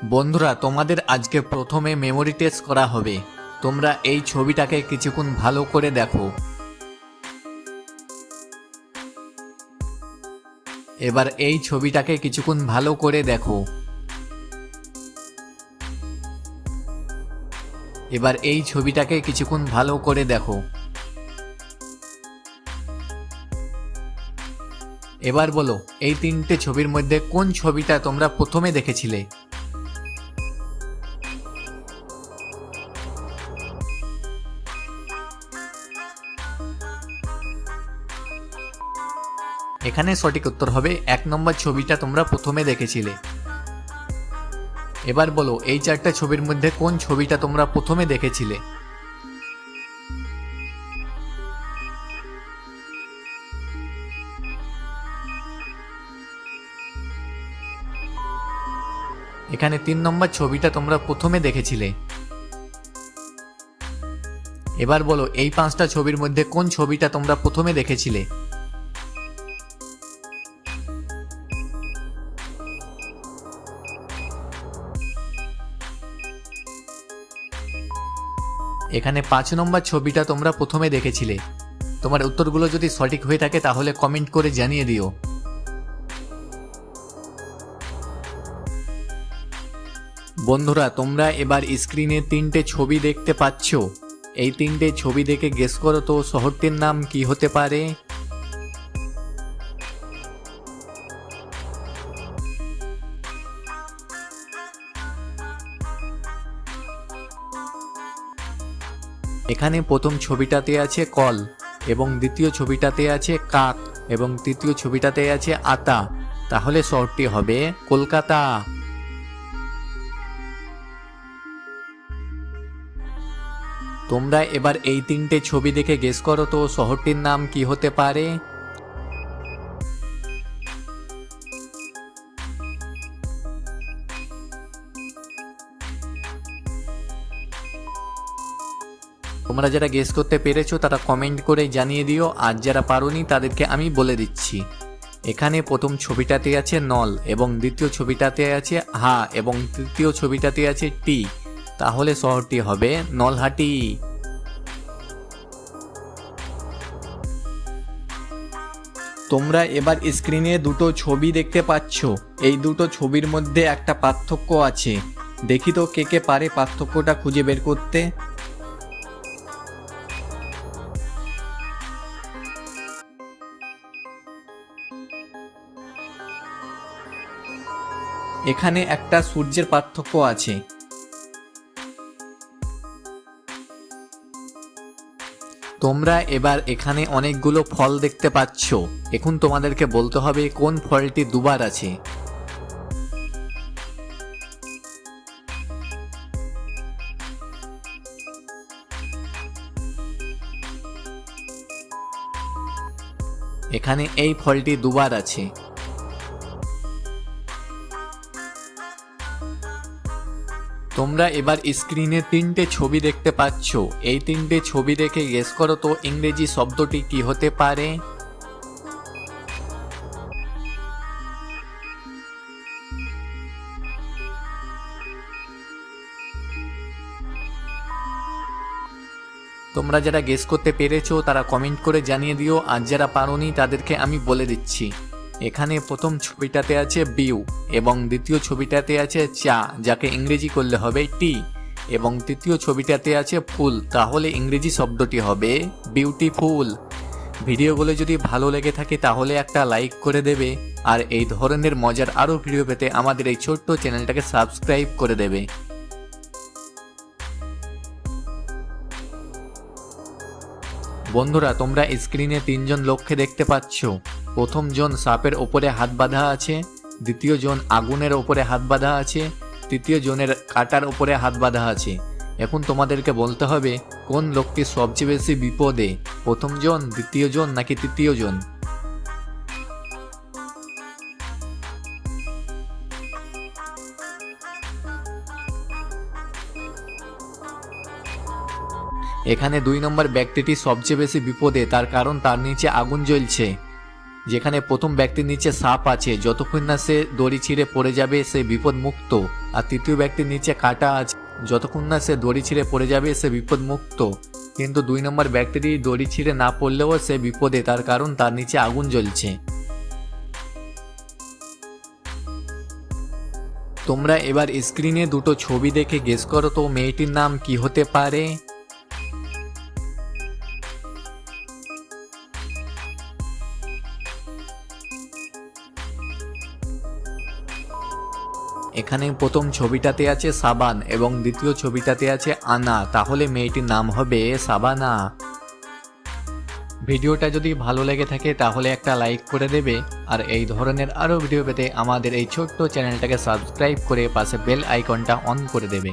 বন্ধুরা, তোমাদের আজকে প্রথমে মেমোরি টেস্ট করা হবে। তোমরা এই ছবিটাকে কিছুক্ষণ ভালো করে দেখো। এবার এই ছবিটাকে কিছুক্ষণ ভালো করে দেখো। এবার এই ছবিটাকে কিছুক্ষণ ভালো করে দেখো। এবার বলো, এই তিনটে ছবির মধ্যে কোন ছবিটা তোমরা প্রথমে দেখেছিলে? এখানে সঠিক উত্তর হবে 1 নম্বর ছবিটা তোমরা প্রথমে দেখেছিলে। এবার বলো, এই চারটা ছবির মধ্যে কোন ছবিটা তোমরা প্রথমে দেখেছিলে? এখানে 3 নম্বর ছবিটা তোমরা প্রথমে দেখেছিলে। এবার বলো, এই 5টা ছবির মধ্যে কোন ছবিটা তোমরা প্রথমে দেখেছিলে? এখানে 5 নম্বর ছবিটা তোমরা প্রথমে দেখেছিলে। তোমার উত্তরগুলো যদি সঠিক হয়ে থাকে তাহলে কমেন্ট করে জানিয়ে দিও। বন্ধুরা, তোমরা এবার স্ক্রিনে 3টে ছবি দেখতে পাচ্ছ। এই 3টে ছবি দেখে গেস করো তো শহরটির নাম কি হতে পারে। এখানে প্রথম ছবিটাতে আছে কল, এবং দ্বিতীয় ছবিটাতে আছে কাক, এবং তৃতীয় ছবিটাতে আছে আতা। তাহলে শহরটি হবে কলকাতা। তোমরা এবার এই 3টে ছবি দেখে গেস করো তো শহরটির নাম কি হতে পারে। তোমরা যারা গেস করতে পেরেছো তারা কমেন্ট করে জানিয়ে দিও, আর যারা পারোনি তাদেরকে আমি বলে দিচ্ছি। এখানে প্রথম ছবিটাতে আছে নল, এবং দ্বিতীয় ছবিটাতে আছে হা, এবং তৃতীয় ছবিটাতে আছে টি। তাহলে শহরটি হবে নলহাটি। তোমরা এবার স্ক্রিনে দুটো ছবি দেখতে পাচ্ছ। এই দুটো ছবির মধ্যে একটা পার্থক্য আছে। দেখি তো কে কে পারে পার্থক্যটা খুঁজে বের করতে। এখানে একটা সূর্যের পার্থক্য আছে। তোমরা এবার এখানে অনেকগুলো ফল দেখতে পাচ্ছ। এখন তোমাদেরকে বলতে হবে কোন ফলটি দুবার আছে। এখানে এই ফলটি দুবার আছে। তোমরা এবার স্ক্রিনে 3টে ছবি দেখতে পাচ্ছ। এই 3টে ছবি দেখে গেস করো তো ইংরেজি শব্দটি কি হতে পারে। তোমরা যারা গেস করতে পেরেছো তারা কমেন্ট করে জানিয়ে দিও, আর যারা পারোনি তাদেরকে আমি বলে দিচ্ছি। এখানে প্রথম ছবিটাতে আছে বিউ, এবং দ্বিতীয় ছবিটাতে আছে চা, যাকে ইংরেজি করলে হবে টি, এবং তৃতীয় ছবিটাতে আছে ফুল। তাহলে ইংরেজি শব্দটি হবে বিউটিফুল। ভিডিওগুলো যদি ভালো লেগে থাকে তাহলে একটা লাইক করে দেবে, আর এই ধরনের মজার আরও ভিডিও পেতে আমাদের এই ছোট্ট চ্যানেলটাকে সাবস্ক্রাইব করে দেবে। বন্ধুরা, তোমরা স্ক্রিনে 3জন লোককে দেখতে পাচ্ছ। প্রথম জন সাপের ওপরে হাত বাঁধা আছে, দ্বিতীয় জন আগুনের ওপরে হাত বাঁধা আছে, তৃতীয় জনের কাটার ওপরে হাত বাঁধা আছে। এখন তোমাদেরকে বলতে হবে কোন লোকটি সবচেয়ে বেশি বিপদে, প্রথম জন, দ্বিতীয় জন নাকি তৃতীয় জন। এখানে 2 নম্বর ব্যক্তিটি সবচেয়ে বেশি বিপদে, তার কারণ তার নিচে আগুন জ্বলছে। যেখানে প্রথম ব্যক্তির নিচে সাপ আছে, যতক্ষণ না সে দড়ি ছিঁড়ে পড়ে যাবে সে বিপদ মুক্ত। আর তৃতীয় ব্যক্তির নিচে কাঁটা আছে, যতক্ষণ না সে দড়ি ছিঁড়ে পড়ে যাবে সে বিপদ মুক্ত। কিন্তু 2 নম্বর ব্যক্তিটি দড়ি ছিঁড়ে না পড়লেও সে বিপদে, তার কারণ তার নিচে আগুন জ্বলছে। তোমরা এবার স্ক্রিনে দুটো ছবি দেখে গেস করো তো মেয়েটির নাম কি হতে পারে। এখানে প্রথম ছবিটাতে আছে সাবান এবং দ্বিতীয় ছবিটাতে আছে আনা, তাহলে মেয়েটির নাম হবে সাবানা। ভিডিওটা যদি ভালো লেগে থাকে তাহলে একটা লাইক করে দেবে, আর এই ধরনের আরও ভিডিও পেতে আমাদের এই ছোট্ট চ্যানেলটাকে সাবস্ক্রাইব করে পাশে বেল আইকনটা অন করে দেবে।